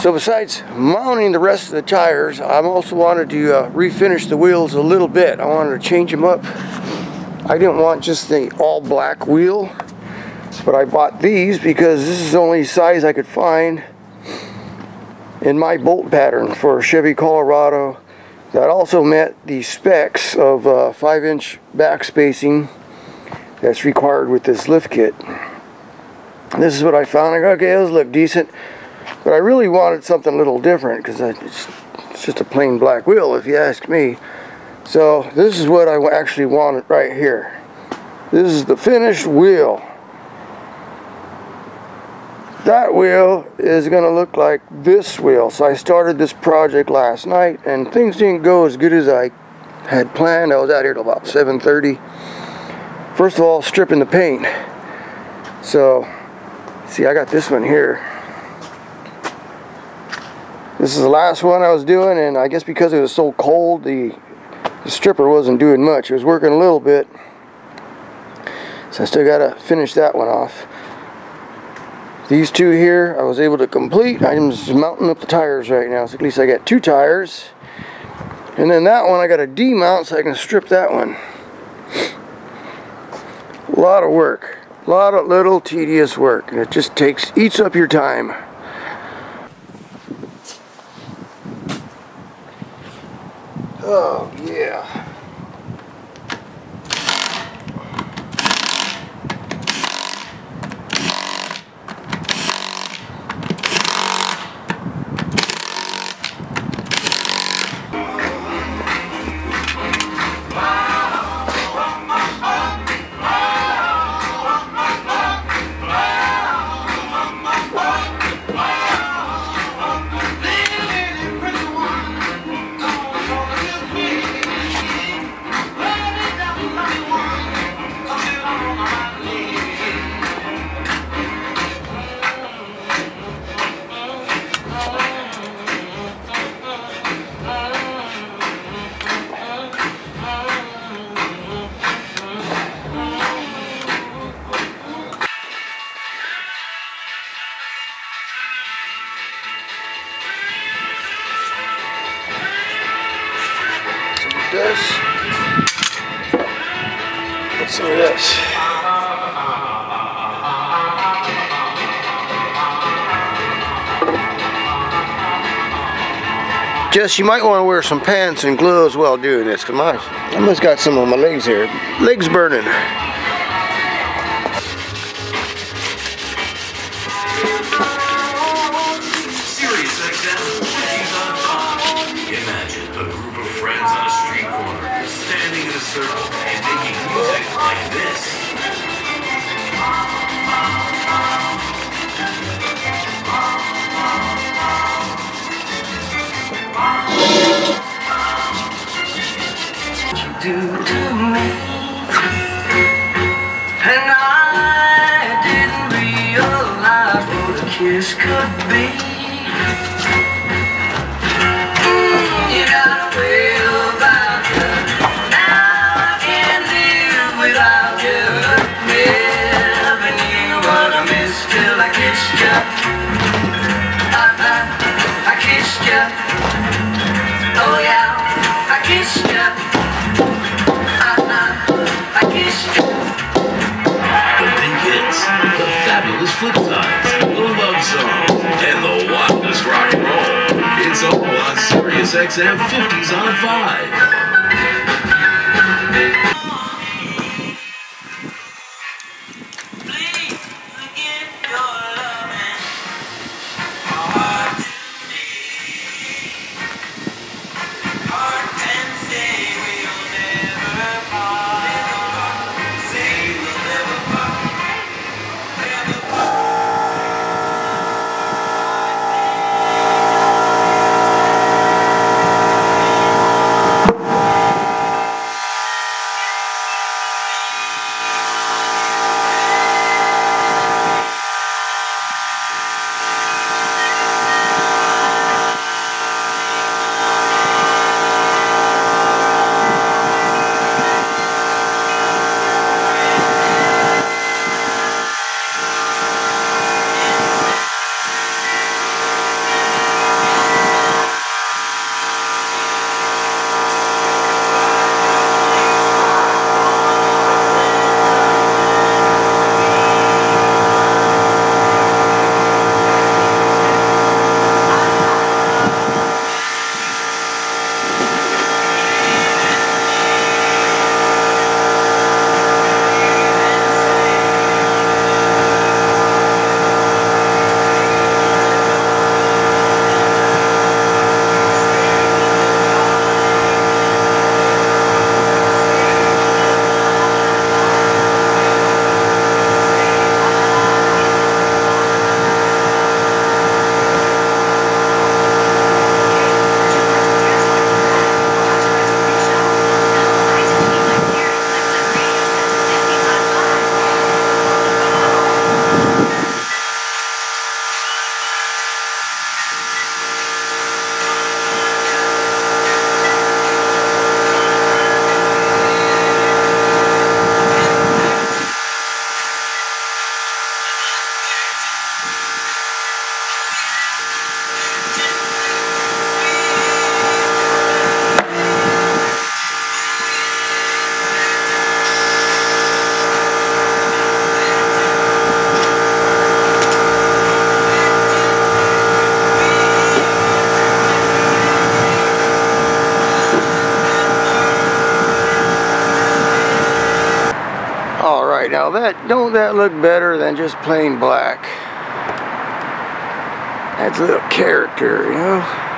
So besides mounting the rest of the tires, I also wanted to refinish the wheels a little bit. I wanted to change them up. I didn't want just the all black wheel, but I bought these because this is the only size I could find in my bolt pattern for a Chevy Colorado that also met the specs of 5-inch back spacing that's required with this lift kit. This is what I found. I go, okay, those look decent, but I really wanted something a little different because it's just a plain black wheel if you ask me. So this is what I actually wanted right here. This is the finished wheel. That wheel is going to look like this wheel. So I started this project last night and things didn't go as good as I had planned. I was out here till about 7:30. First of all, stripping the paint. So see, I got this one here. This is the last one I was doing, and I guess because it was so cold, the stripper wasn't doing much. It was working a little bit. So I still got to finish that one off. These two here I was able to complete. I'm just mounting up the tires right now, so at least I got 2 tires. And then that one I got to demount so I can strip that one. A lot of work. A lot of little tedious work, and it just eats up your time. Oh yeah. This. Let's see this. Jess, you might want to wear some pants and gloves while doing this, because I almost got some on my legs here. Legs burning. Imagine a group of friends on a street corner, standing in a circle and making music like this. What you do to me, and I didn't realize what a kiss could be. You got a way about you. Now I can't live without you. Never knew what I missed till I kissed you. I kissed you. Oh yeah, I kissed you. I kissed you. The big hits, the fabulous flip sides, the love songs, and the wildest rock and roll. It's all on Sirius XM 50s on 5. don't that look better than just plain black? Adds a little character, you know.